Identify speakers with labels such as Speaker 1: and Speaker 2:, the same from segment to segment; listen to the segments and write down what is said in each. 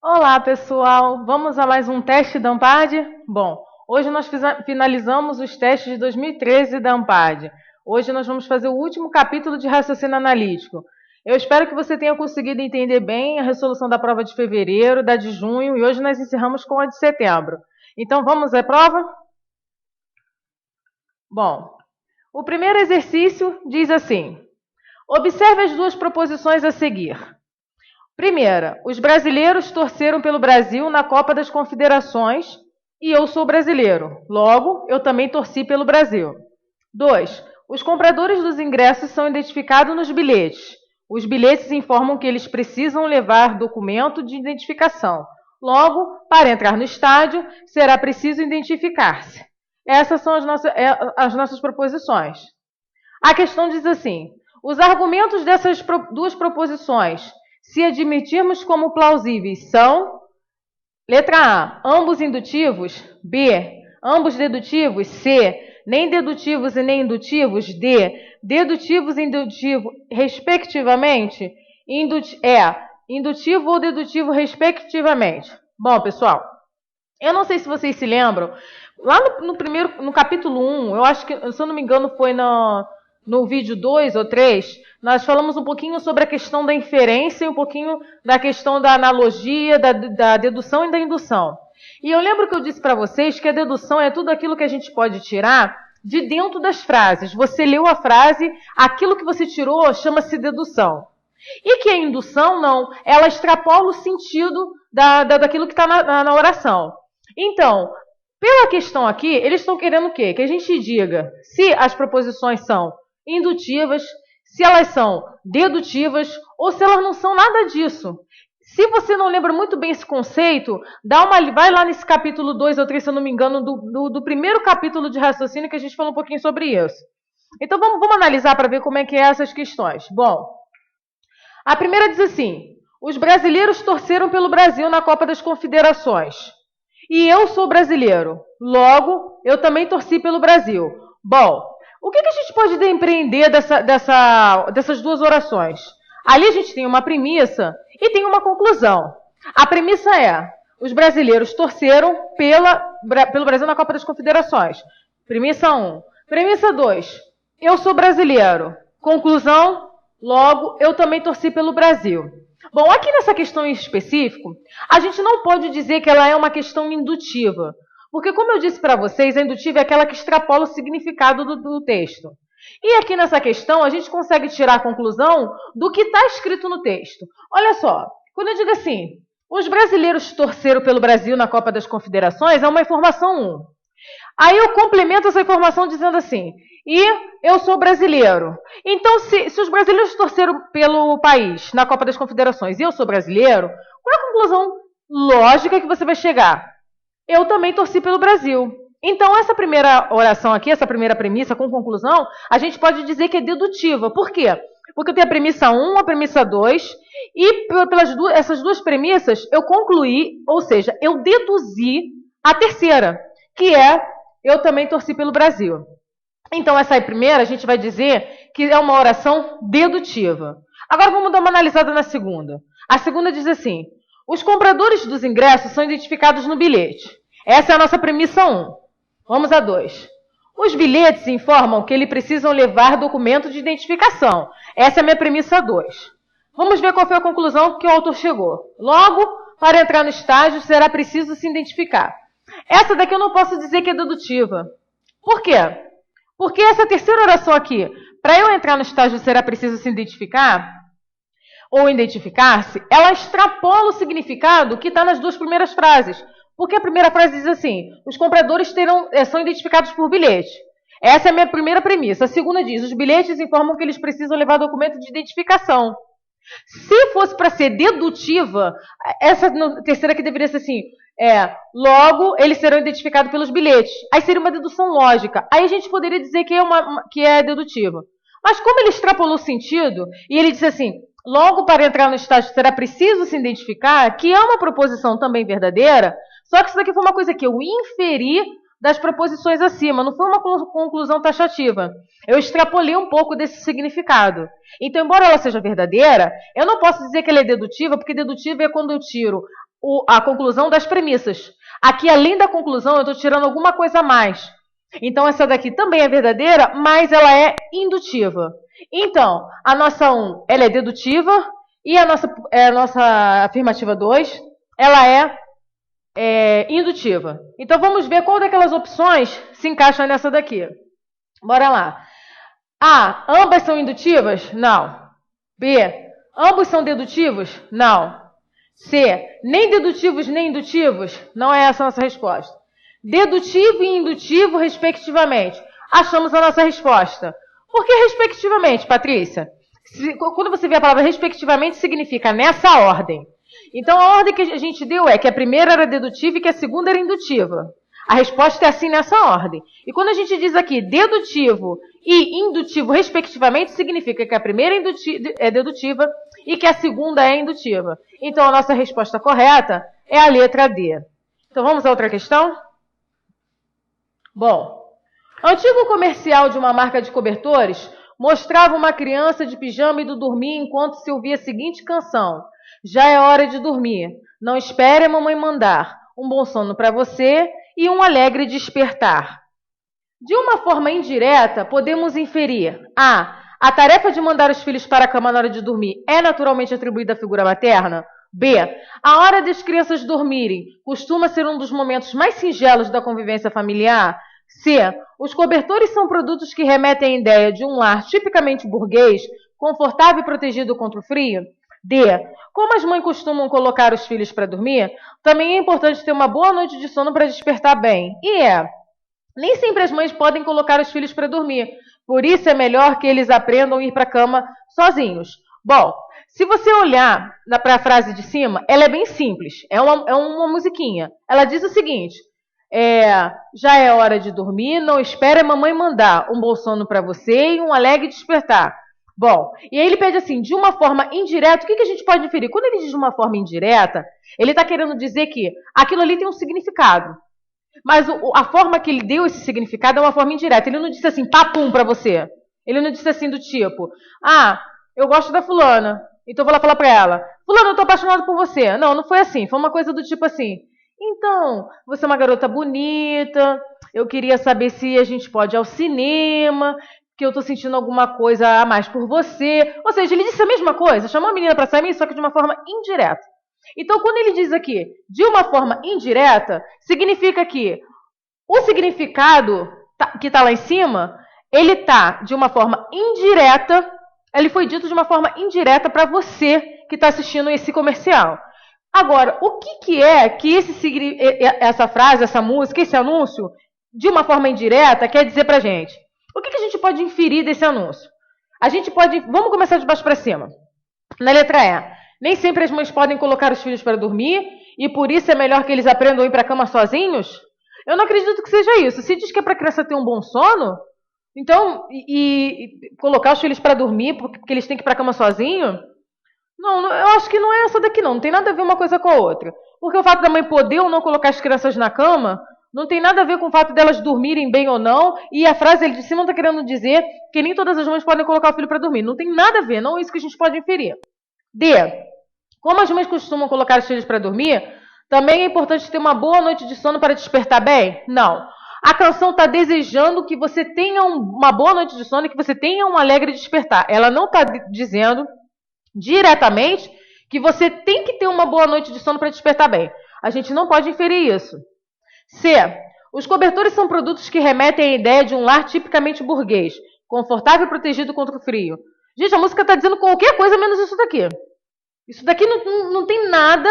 Speaker 1: Olá, pessoal! Vamos a mais um teste da AMPAD? Bom, hoje nós finalizamos os testes de 2013 da AMPAD. Hoje nós vamos fazer o último capítulo de raciocínio analítico. Eu espero que você tenha conseguido entender bem a resolução da prova de fevereiro, da de junho, e hoje nós encerramos com a de setembro. Então vamos à prova? Bom, o primeiro exercício diz assim: observe as duas proposições a seguir. Primeira, os brasileiros torceram pelo Brasil na Copa das Confederações e eu sou brasileiro. Logo, eu também torci pelo Brasil. 2. Os compradores dos ingressos são identificados nos bilhetes. Os bilhetes informam que eles precisam levar documento de identificação. Logo, para entrar no estádio, será preciso identificar-se. Essas são as nossas proposições. A questão diz assim: os argumentos dessas duas proposições, se admitirmos como plausíveis, são: letra A, ambos indutivos, B, ambos dedutivos, C, nem dedutivos e nem indutivos, D, dedutivos e indutivo, respectivamente, indutivo ou dedutivo, respectivamente. Bom, pessoal, eu não sei se vocês se lembram, lá no capítulo 1, eu acho que, se eu não me engano, foi no vídeo 2 ou 3, nós falamos um pouquinho sobre a questão da inferência e um pouquinho da questão da analogia, da dedução e da indução. E eu lembro que eu disse para vocês que a dedução é tudo aquilo que a gente pode tirar de dentro das frases. Você leu a frase, aquilo que você tirou chama-se dedução. E que a indução, não, ela extrapola o sentido daquilo que está na oração. Então, pela questão aqui, eles estão querendo o quê? Que a gente diga se as proposições são indutivas, se elas são dedutivas ou se elas não são nada disso. Se você não lembra muito bem esse conceito, vai lá nesse capítulo 2 ou 3, se eu não me engano, do primeiro capítulo de raciocínio que a gente falou um pouquinho sobre isso. Então vamos analisar para ver como é que é essas questões. Bom, a primeira diz assim: os brasileiros torceram pelo Brasil na Copa das Confederações. E eu sou brasileiro. Logo, eu também torci pelo Brasil. Bom, o que a gente pode empreender dessas duas orações? Ali a gente tem uma premissa e tem uma conclusão. A premissa é: os brasileiros torceram pelo Brasil na Copa das Confederações. Premissa 1. Premissa 2. Eu sou brasileiro. Conclusão: logo, eu também torci pelo Brasil. Bom, aqui nessa questão em específico, a gente não pode dizer que ela é uma questão indutiva. Porque, como eu disse para vocês, a indutiva é aquela que extrapola o significado do texto. E aqui nessa questão, a gente consegue tirar a conclusão do que está escrito no texto. Olha só, quando eu digo assim: os brasileiros torceram pelo Brasil na Copa das Confederações, é uma informação 1. Aí eu complemento essa informação dizendo assim: e eu sou brasileiro. Então, se os brasileiros torceram pelo país na Copa das Confederações e eu sou brasileiro, qual é a conclusão lógica que você vai chegar? Eu também torci pelo Brasil. Então, essa primeira oração aqui, essa primeira premissa com conclusão, a gente pode dizer que é dedutiva. Por quê? Porque eu tenho a premissa 1, a premissa 2, e essas duas premissas eu concluí, ou seja, eu deduzi a terceira, que é: eu também torci pelo Brasil. Então, essa aí primeira, a gente vai dizer que é uma oração dedutiva. Agora, vamos dar uma analisada na segunda. A segunda diz assim: os compradores dos ingressos são identificados no bilhete. Essa é a nossa premissa 1. Vamos a 2. Os bilhetes informam que eles precisam levar documento de identificação. Essa é a minha premissa 2. Vamos ver qual foi a conclusão que o autor chegou. Logo, para entrar no estágio, será preciso se identificar. Essa daqui eu não posso dizer que é dedutiva. Por quê? Porque essa terceira oração aqui, para eu entrar no estágio será preciso se identificar, ou identificar-se, ela extrapola o significado que está nas duas primeiras frases. Porque a primeira frase diz assim: os compradores são identificados por bilhete. Essa é a minha primeira premissa. A segunda diz: os bilhetes informam que eles precisam levar documento de identificação. Se fosse para ser dedutiva, essa terceira aqui deveria ser assim: logo eles serão identificados pelos bilhetes. Aí seria uma dedução lógica. Aí a gente poderia dizer que é dedutiva. Mas como ele extrapolou o sentido, e ele disse assim: logo para entrar no estágio será preciso se identificar, que é uma proposição também verdadeira, só que isso daqui foi uma coisa que eu inferi das proposições acima, não foi uma conclusão taxativa. Eu extrapolei um pouco desse significado. Então, embora ela seja verdadeira, eu não posso dizer que ela é dedutiva, porque dedutiva é quando eu tiro a conclusão das premissas. Aqui, além da conclusão, eu estou tirando alguma coisa a mais. Então, essa daqui também é verdadeira, mas ela é indutiva. Então, a nossa 1, ela é dedutiva, e a nossa afirmativa 2, ela é indutiva. Então, vamos ver qual daquelas opções se encaixa nessa daqui. Bora lá. A, ambas são indutivas? Não. B, ambos são dedutivos? Não. C, nem dedutivos nem indutivos? Não é essa a nossa resposta. Dedutivo e indutivo, respectivamente. Achamos a nossa resposta. Por que respectivamente, Patrícia? Quando você vê a palavra respectivamente, significa nessa ordem. Então, a ordem que a gente deu é que a primeira era dedutiva e que a segunda era indutiva. A resposta é assim nessa ordem. E quando a gente diz aqui dedutivo e indutivo, respectivamente, significa que a primeira é dedutiva e que a segunda é indutiva. Então, a nossa resposta correta é a letra D. Então, vamos a outra questão? Bom, antigo comercial de uma marca de cobertores mostrava uma criança de pijama indo dormir enquanto se ouvia a seguinte canção: já é hora de dormir, não espere a mamãe mandar, um bom sono para você e um alegre despertar. De uma forma indireta, podemos inferir a tarefa de mandar os filhos para a cama na hora de dormir é naturalmente atribuída à figura materna. B, a hora das crianças dormirem costuma ser um dos momentos mais singelos da convivência familiar. C, os cobertores são produtos que remetem à ideia de um lar tipicamente burguês, confortável e protegido contra o frio. D, como as mães costumam colocar os filhos para dormir, também é importante ter uma boa noite de sono para despertar bem. E nem sempre as mães podem colocar os filhos para dormir, por isso é melhor que eles aprendam a ir para a cama sozinhos. Bom, se você olhar para a frase de cima, ela é bem simples, é uma musiquinha. Ela diz o seguinte: já é hora de dormir, não espere a mamãe mandar, um bom sono para você e um alegre despertar. Bom, e aí ele pede assim, de uma forma indireta, o que a gente pode inferir? Quando ele diz de uma forma indireta, ele está querendo dizer que aquilo ali tem um significado. Mas a forma que ele deu esse significado é uma forma indireta. Ele não disse assim, papum para você. Ele não disse assim do tipo, eu gosto da fulana, então eu vou lá falar para ela, fulana, eu tô apaixonado por você. Não, não foi assim, foi uma coisa do tipo assim, então, você é uma garota bonita, eu queria saber se a gente pode ir ao cinema, que eu tô sentindo alguma coisa a mais por você. Ou seja, ele disse a mesma coisa, chamou a menina para sair, só que de uma forma indireta. Então, quando ele diz aqui, de uma forma indireta, significa que o significado que está lá em cima, ele está de uma forma indireta, ele foi dito de uma forma indireta para você que está assistindo esse comercial. Agora, o que é que essa frase, essa música, esse anúncio, de uma forma indireta, quer dizer para a gente? O que a gente pode inferir desse anúncio? A gente pode... Vamos começar de baixo para cima. Na letra E. Nem sempre as mães podem colocar os filhos para dormir e por isso é melhor que eles aprendam a ir para a cama sozinhos? Eu não acredito que seja isso. Se diz que é para a criança ter um bom sono, então, e colocar os filhos para dormir porque eles têm que ir para a cama sozinho? Não, eu acho que não é essa daqui não. Não tem nada a ver uma coisa com a outra. Porque o fato da mãe poder ou não colocar as crianças na cama não tem nada a ver com o fato delas dormirem bem ou não. E a frase ele de cima está querendo dizer que nem todas as mães podem colocar o filho para dormir. Não tem nada a ver, não é isso que a gente pode inferir. D. Como as mães costumam colocar os filhos para dormir, também é importante ter uma boa noite de sono para despertar bem? Não. A canção está desejando que você tenha uma boa noite de sono e que você tenha um alegre despertar. Ela não está dizendo diretamente que você tem que ter uma boa noite de sono para despertar bem. A gente não pode inferir isso. C. Os cobertores são produtos que remetem à ideia de um lar tipicamente burguês, confortável e protegido contra o frio. Gente, a música está dizendo qualquer coisa menos isso daqui. Isso daqui não tem nada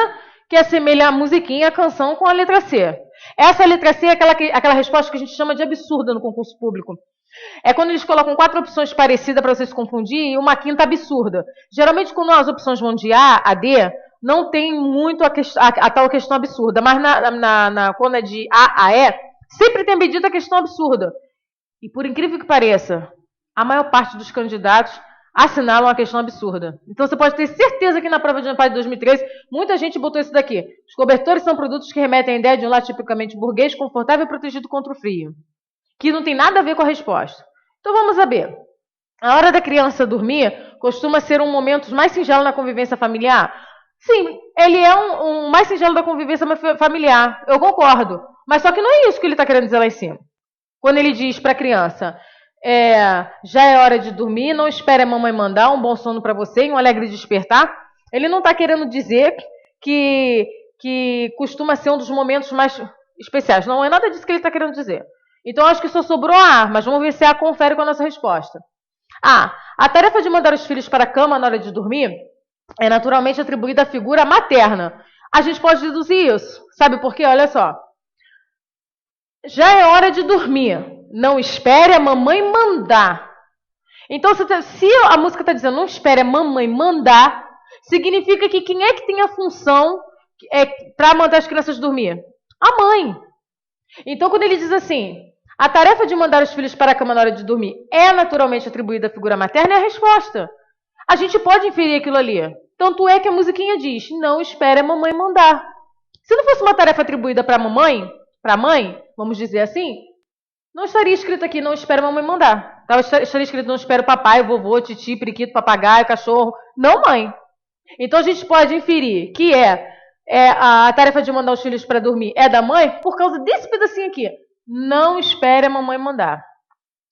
Speaker 1: que assemelhe a musiquinha, a canção com a letra C. Essa letra C é aquela resposta que a gente chama de absurda no concurso público. É quando eles colocam 4 opções parecidas para você se confundir e uma quinta absurda. Geralmente, quando as opções vão de A a D, não tem muito a tal questão absurda. Mas quando é de A a E, sempre tem medida a questão absurda. E por incrível que pareça, a maior parte dos candidatos assinalam a questão absurda. Então você pode ter certeza que na prova de Amparo de 2013, muita gente botou isso daqui. Os cobertores são produtos que remetem à ideia de um lar tipicamente burguês, confortável e protegido contra o frio. Que não tem nada a ver com a resposta. Então vamos a B. A hora da criança dormir costuma ser um momento mais singelo na convivência familiar. Sim, ele é um mais singelo da convivência familiar, eu concordo. Mas só que não é isso que ele está querendo dizer lá em cima. Quando ele diz para a criança, já é hora de dormir, não espere a mamãe mandar, um bom sono para você e um alegre despertar, ele não está querendo dizer que costuma ser um dos momentos mais especiais. Não é nada disso que ele está querendo dizer. Então, acho que só sobrou a A, mas vamos ver se a confere com a nossa resposta. A tarefa de mandar os filhos para a cama na hora de dormir é naturalmente atribuída à figura materna. A gente pode deduzir isso. Sabe por quê? Olha só. Já é hora de dormir. Não espere a mamãe mandar. Então, se a música está dizendo não espere a mamãe mandar, significa que quem é que tem a função para mandar as crianças dormir? A mãe. Então, quando ele diz assim, a tarefa de mandar os filhos para a cama na hora de dormir é naturalmente atribuída à figura materna, é a resposta. A gente pode inferir aquilo ali. Tanto é que a musiquinha diz, não espere a mamãe mandar. Se não fosse uma tarefa atribuída para a mãe, vamos dizer assim, não estaria escrito aqui, não espere a mamãe mandar. Estaria escrito, não espere o papai, o vovô, titi, periquito, papagaio, cachorro. Não mãe. Então a gente pode inferir que a tarefa de mandar os filhos para dormir é da mãe por causa desse pedacinho aqui. Não espere a mamãe mandar.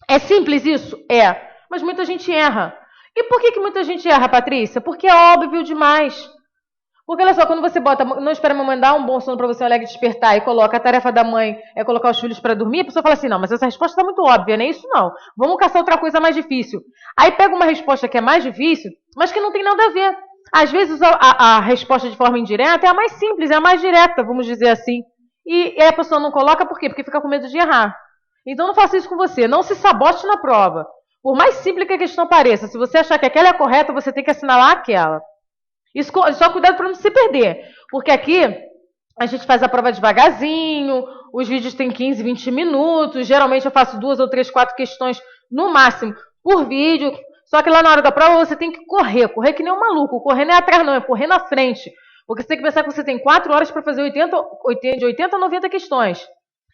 Speaker 1: É simples isso? É. Mas muita gente erra. E por que muita gente erra, Patrícia? Porque é óbvio demais. Porque olha só, quando você bota, não espera a mamãe dar um bom sono para você, um alegre despertar, e coloca a tarefa da mãe é colocar os filhos para dormir, a pessoa fala assim, não, mas essa resposta está muito óbvia, não é isso não. Vamos caçar outra coisa mais difícil. Aí pega uma resposta que é mais difícil, mas que não tem nada a ver. Às vezes a resposta de forma indireta é a mais simples, é a mais direta, vamos dizer assim. E a pessoa não coloca por quê? Porque fica com medo de errar. Então não faça isso com você, não se sabote na prova. Por mais simples que a questão pareça, se você achar que aquela é a correta, você tem que assinalar aquela. Isso, só cuidado para não se perder, porque aqui a gente faz a prova devagarzinho, os vídeos têm 15, 20 minutos, geralmente eu faço 2 ou 3, 4 questões no máximo por vídeo, só que lá na hora da prova você tem que correr que nem um maluco, correr não é atrás não, é correr na frente, porque você tem que pensar que você tem 4 horas para fazer de 80 a 90 questões.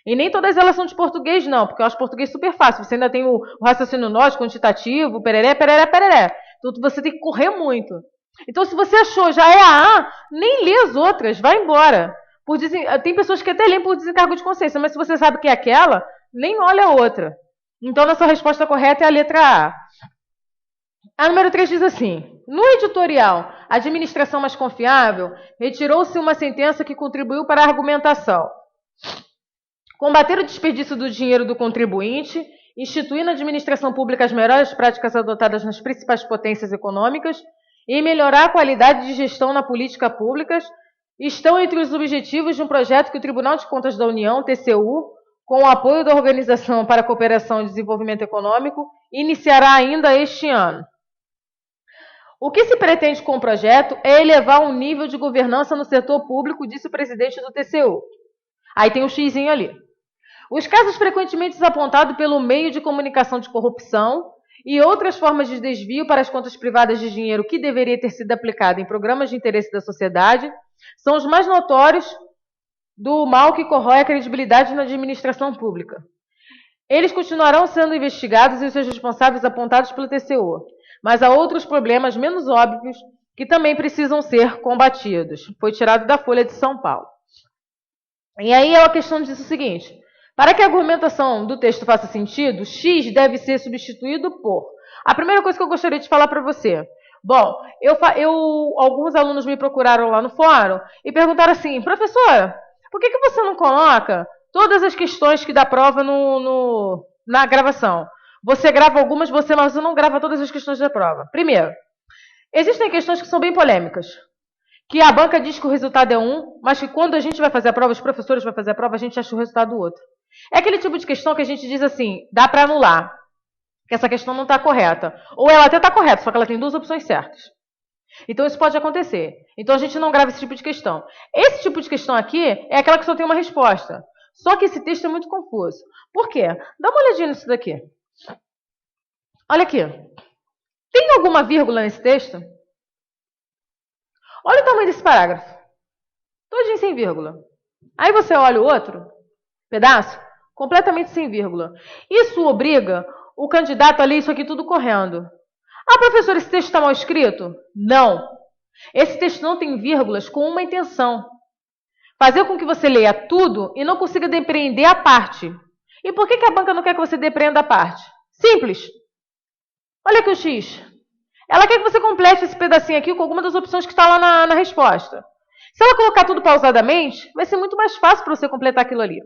Speaker 1: E nem todas elas são de português, não, porque eu acho português super fácil. Você ainda tem o raciocínio lógico, quantitativo, pereré, pereré, pereré. Então você tem que correr muito. Então, se você achou já é a A, nem lê as outras, vai embora. Tem pessoas que até leem por desencargo de consciência, mas se você sabe que é aquela, nem olha a outra. Então, a nossa resposta correta é a letra A. A número 3 diz assim, no editorial Administração Mais Confiável, retirou-se uma sentença que contribuiu para a argumentação. Combater o desperdício do dinheiro do contribuinte, instituir na administração pública as melhores práticas adotadas nas principais potências econômicas e melhorar a qualidade de gestão na política pública estão entre os objetivos de um projeto que o Tribunal de Contas da União, TCU, com o apoio da Organização para a Cooperação e Desenvolvimento Econômico, iniciará ainda este ano. O que se pretende com o projeto é elevar o nível de governança no setor público, disse o presidente do TCU. Aí tem um xizinho ali. Os casos frequentemente apontados pelo meio de comunicação de corrupção e outras formas de desvio para as contas privadas de dinheiro que deveria ter sido aplicado em programas de interesse da sociedade são os mais notórios do mal que corrói a credibilidade na administração pública. Eles continuarão sendo investigados e os seus responsáveis apontados pelo TCU, mas há outros problemas menos óbvios que também precisam ser combatidos. Foi tirado da Folha de São Paulo. E aí a questão diz o seguinte: para que a argumentação do texto faça sentido, X deve ser substituído por... A primeira coisa que eu gostaria de falar para você. Bom, alguns alunos me procuraram lá no fórum e perguntaram assim, professora, por que você não coloca todas as questões que dá prova na gravação? Você grava algumas, mas você não grava todas as questões da prova. Primeiro, existem questões que são bem polêmicas. Que a banca diz que o resultado é um, mas que quando a gente vai fazer a prova, os professores vão fazer a prova, a gente acha o resultado outro. É aquele tipo de questão que a gente diz assim, dá para anular, que essa questão não está correta. Ou ela até está correta, só que ela tem 2 opções certas. Então isso pode acontecer. Então a gente não grava esse tipo de questão. Esse tipo de questão aqui é aquela que só tem uma resposta. Só que esse texto é muito confuso. Por quê? Dá uma olhadinha nisso daqui. Olha aqui. Tem alguma vírgula nesse texto? Olha o tamanho desse parágrafo. Todinho sem vírgula. Aí você olha o outro pedaço, completamente sem vírgula. Isso obriga o candidato a ler isso aqui tudo correndo. Ah, professor, esse texto está mal escrito? Não. Esse texto não tem vírgulas com uma intenção: fazer com que você leia tudo e não consiga depreender a parte. E por que a banca não quer que você depreenda a parte? Simples. Olha aqui o X. Ela quer que você complete esse pedacinho aqui com alguma das opções que está lá na resposta. Se ela colocar tudo pausadamente, vai ser muito mais fácil para você completar aquilo ali.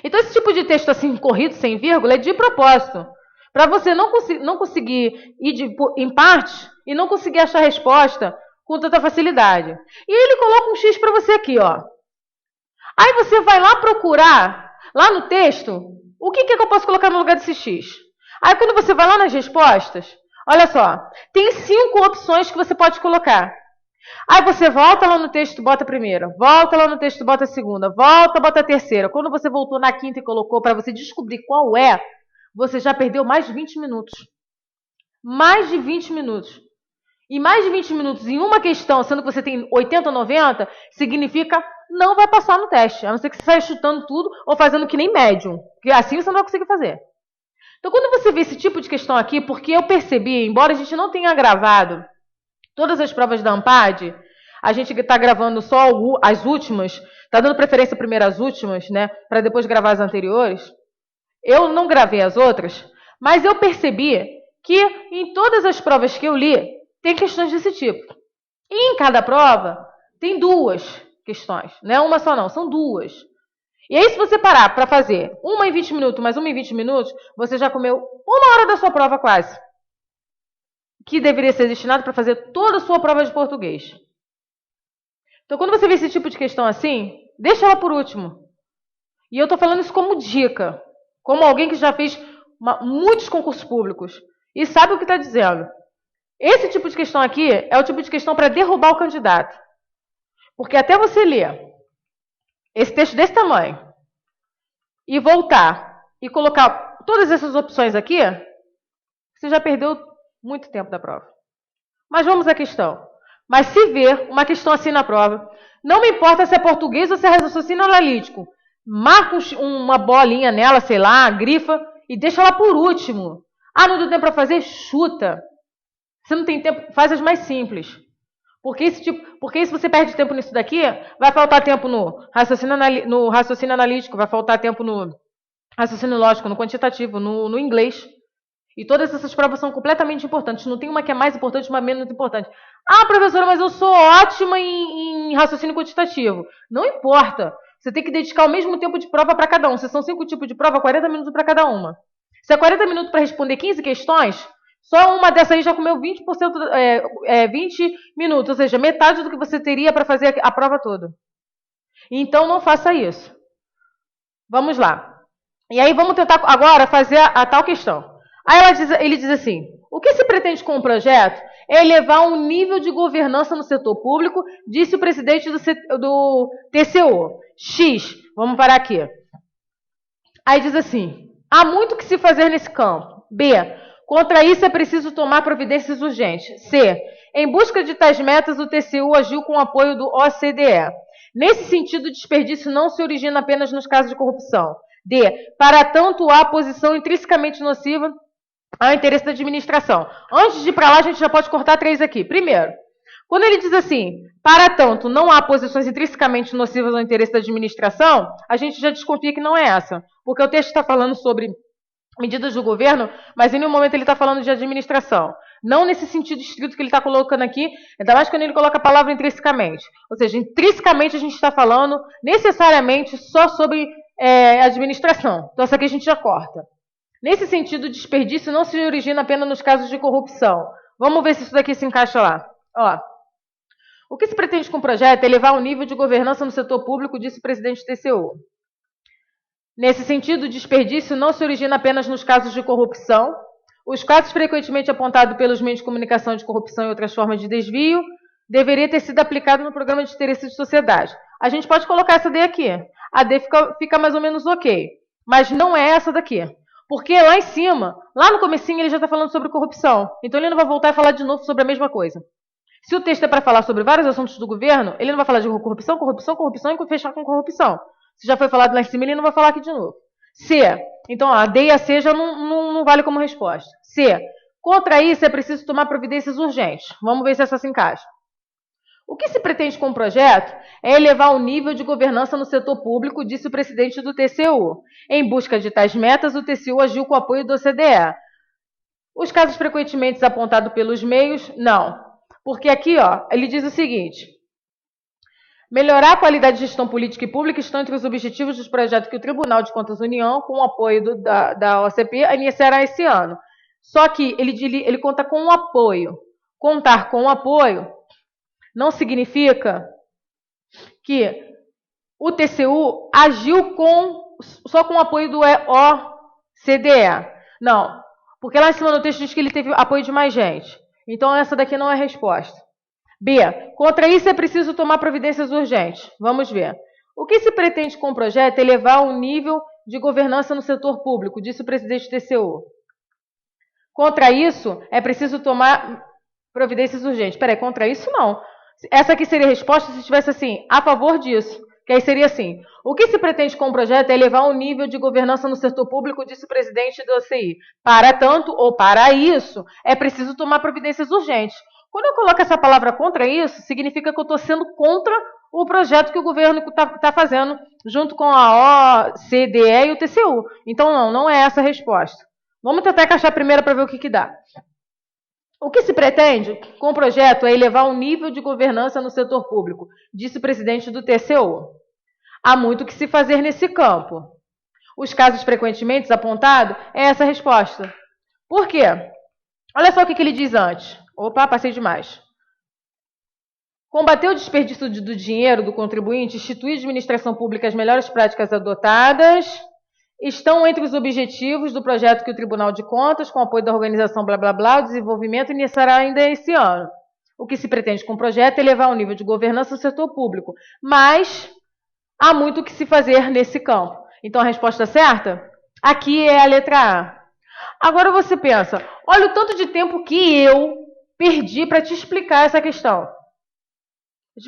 Speaker 1: Então, esse tipo de texto assim, corrido, sem vírgula, é de propósito. Para você não conseguir ir em parte e não conseguir achar a resposta com tanta facilidade. E ele coloca um X para você aqui, ó. Aí você vai lá procurar, lá no texto, o que eu posso colocar no lugar desse X. Aí quando você vai lá nas respostas, olha só, tem 5 opções que você pode colocar. Aí você volta lá no texto, bota a primeira, volta lá no texto, bota a segunda, volta, bota a terceira. Quando você voltou na quinta e colocou para você descobrir qual é, você já perdeu mais de 20 minutos. Mais de 20 minutos. E mais de 20 minutos em uma questão, sendo que você tem 80 ou 90, significa não vai passar no teste. A não ser que você saia chutando tudo ou fazendo que nem médium. Porque assim você não vai conseguir fazer. Então, quando você vê esse tipo de questão aqui, porque eu percebi, embora a gente não tenha gravado todas as provas da ANPAD, a gente está gravando só as últimas, está dando preferência primeiro às últimas, né, para depois gravar as anteriores. Eu não gravei as outras, mas eu percebi que em todas as provas que eu li, tem questões desse tipo. E em cada prova, tem 2 questões. Não é uma só não, são 2. E aí, se você parar para fazer uma em 20 minutos, mais uma em 20 minutos, você já comeu 1 hora da sua prova quase. Que deveria ser destinado para fazer toda a sua prova de português. Então, quando você vê esse tipo de questão assim, deixa ela por último. E eu estou falando isso como dica, como alguém que já fez muitos concursos públicos e sabe o que está dizendo. Esse tipo de questão aqui é o tipo de questão para derrubar o candidato. Porque até você ler esse texto desse tamanho e voltar e colocar todas essas opções aqui, você já perdeu muito tempo da prova. Mas vamos à questão. Mas se ver uma questão assim na prova, não me importa se é português ou se é raciocínio analítico, marca uma bolinha nela, sei lá, grifa e deixa ela por último. Ah, não deu tempo para fazer? Chuta. Se não tem tempo, faz as mais simples. Porque se você perde tempo nisso daqui, vai faltar tempo no raciocínio analítico, vai faltar tempo no raciocínio lógico, no quantitativo, no inglês. E todas essas provas são completamente importantes. Não tem uma que é mais importante, uma menos importante. Ah, professora, mas eu sou ótima em raciocínio quantitativo. Não importa. Você tem que dedicar o mesmo tempo de prova para cada um. Se são 5 tipos de prova, 40 minutos para cada uma. Se é 40 minutos para responder 15 questões, só uma dessa aí já comeu 20 minutos, ou seja, metade do que você teria para fazer a prova toda. Então, não faça isso. Vamos lá. E aí, vamos tentar agora fazer a tal questão. Aí ele diz assim, o que se pretende com o projeto é elevar um nível de governança no setor público, disse o presidente do TCU. X, vamos parar aqui. Aí diz assim, há muito que se fazer nesse campo. B, contra isso é preciso tomar providências urgentes. C, em busca de tais metas, o TCU agiu com o apoio do OCDE. Nesse sentido, o desperdício não se origina apenas nos casos de corrupção. D, para tanto há posição intrinsecamente nociva ao interesse da administração. Antes de ir para lá, a gente já pode cortar 3 aqui. Primeiro, quando ele diz assim, para tanto não há posições intrinsecamente nocivas ao interesse da administração, a gente já desconfia que não é essa. Porque o texto está falando sobre medidas do governo, mas em nenhum momento ele está falando de administração. Não nesse sentido estrito que ele está colocando aqui, ainda mais quando ele coloca a palavra intrinsecamente. Ou seja, intrinsecamente a gente está falando necessariamente só sobre administração. Então, essa aqui a gente já corta. Nesse sentido, o desperdício não se origina apenas nos casos de corrupção. Vamos ver se isso daqui se encaixa lá. Ó, o que se pretende com o projeto é elevar o nível de governança no setor público, disse o presidente do TCU. Nesse sentido, o desperdício não se origina apenas nos casos de corrupção. Os casos frequentemente apontados pelos meios de comunicação de corrupção e outras formas de desvio deveria ter sido aplicado no programa de interesse de sociedade. A gente pode colocar essa D aqui. A D fica mais ou menos ok. Mas não é essa daqui. Porque lá em cima, lá no comecinho, ele já está falando sobre corrupção. Então ele não vai voltar a falar de novo sobre a mesma coisa. Se o texto é para falar sobre vários assuntos do governo, ele não vai falar de corrupção, corrupção, corrupção e fechar com corrupção. Se já foi falado lá em cima, ele não vai falar aqui de novo. C. Então, a D e a C já não vale como resposta. C. Contra isso, é preciso tomar providências urgentes. Vamos ver se essa se encaixa. O que se pretende com o projeto é elevar o nível de governança no setor público, disse o presidente do TCU. Em busca de tais metas, o TCU agiu com o apoio do OCDE. Os casos frequentemente apontados pelos meios, não. Porque aqui, ele diz o seguinte: melhorar a qualidade de gestão política e pública estão entre os objetivos dos projetos que o Tribunal de Contas da União, com o apoio da OCP, iniciará esse ano. Só que ele conta com o apoio. Contar com o apoio não significa que o TCU agiu só com o apoio do OCDE. Não, porque lá em cima no texto diz que ele teve apoio de mais gente. Então essa daqui não é a resposta. B. Contra isso é preciso tomar providências urgentes. Vamos ver. O que se pretende com o projeto é elevar o nível de governança no setor público, disse o presidente do TCU. Contra isso é preciso tomar providências urgentes. Peraí, contra isso não. Essa aqui seria a resposta se estivesse assim, a favor disso. Que aí seria assim: o que se pretende com o projeto é elevar o nível de governança no setor público, disse o presidente do OCI. Para tanto, ou para isso, é preciso tomar providências urgentes. Quando eu coloco essa palavra contra isso, significa que eu estou sendo contra o projeto que o governo está fazendo junto com a OCDE e o TCU. Então, não é essa a resposta. Vamos tentar encaixar a primeira para ver o que dá. O que se pretende com o projeto é elevar o nível de governança no setor público, disse o presidente do TCU. Há muito que se fazer nesse campo. Os casos frequentemente apontados é essa resposta. Por quê? Olha só o que ele diz antes. Opa, passei demais. Combater o desperdício do dinheiro do contribuinte, instituir administração pública as melhores práticas adotadas, estão entre os objetivos do projeto que o Tribunal de Contas, com apoio da organização blá blá blá, o desenvolvimento iniciará ainda esse ano. O que se pretende com o projeto é elevar o nível de governança do setor público, mas há muito que se fazer nesse campo. Então a resposta certa aqui é a letra A. Agora você pensa, olha o tanto de tempo que eu perdi para te explicar essa questão.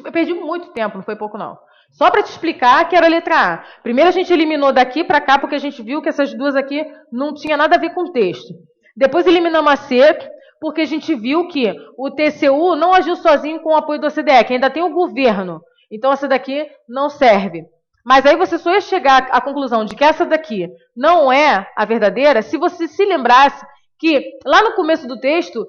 Speaker 1: Eu perdi muito tempo, não foi pouco não. Só para te explicar que era a letra A. Primeiro a gente eliminou daqui para cá, porque a gente viu que essas duas aqui não tinha nada a ver com o texto. Depois eliminamos a C, porque a gente viu que o TCU não agiu sozinho com o apoio do OCDE, que ainda tem o governo. Então essa daqui não serve. Mas aí você só ia chegar à conclusão de que essa daqui não é a verdadeira se você se lembrasse que lá no começo do texto,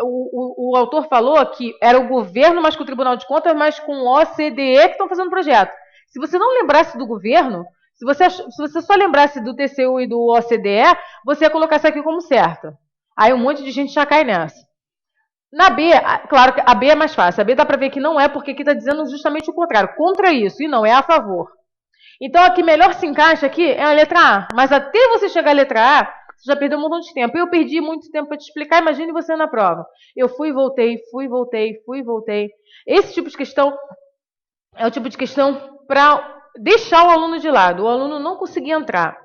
Speaker 1: o autor falou que era o governo, mas com o Tribunal de Contas, mas com o OCDE que estão fazendo o projeto. Se você não lembrasse do governo, se você só lembrasse do TCU e do OCDE, você ia colocar isso aqui como certo. Aí um monte de gente já cai nessa. Na B, claro que a B é mais fácil. A B dá para ver que não é, porque aqui está dizendo justamente o contrário. Contra isso, e não, é a favor. Então, a que melhor se encaixa aqui é a letra A. Mas até você chegar à letra A, você já perdeu um montão de tempo. Eu perdi muito tempo para te explicar, imagine você na prova. Eu fui, voltei, fui, voltei, fui, voltei. Esse tipo de questão é o tipo de questão para deixar o aluno de lado. O aluno não conseguir entrar.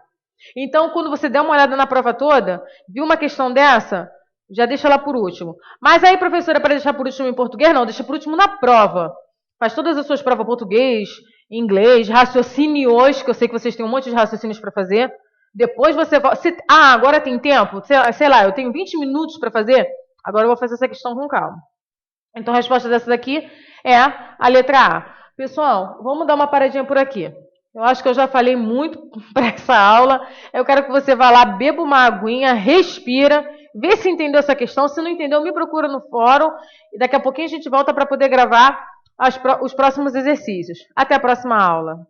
Speaker 1: Então, quando você der uma olhada na prova toda, viu uma questão dessa, já deixa lá por último. Mas aí, professora, para deixar por último em português? Não, deixa por último na prova. Faz todas as suas provas português, inglês, raciocínios, que eu sei que vocês têm um monte de raciocínios para fazer. Depois você vai... agora tem tempo? Sei lá, eu tenho 20 minutos para fazer? Agora eu vou fazer essa questão com calma. Então a resposta dessa daqui é a letra A. Pessoal, vamos dar uma paradinha por aqui. Eu acho que eu já falei muito para essa aula. Eu quero que você vá lá, beba uma aguinha, respira, vê se entendeu essa questão. Se não entendeu, me procura no fórum. E daqui a pouquinho a gente volta para poder gravar os próximos exercícios. Até a próxima aula.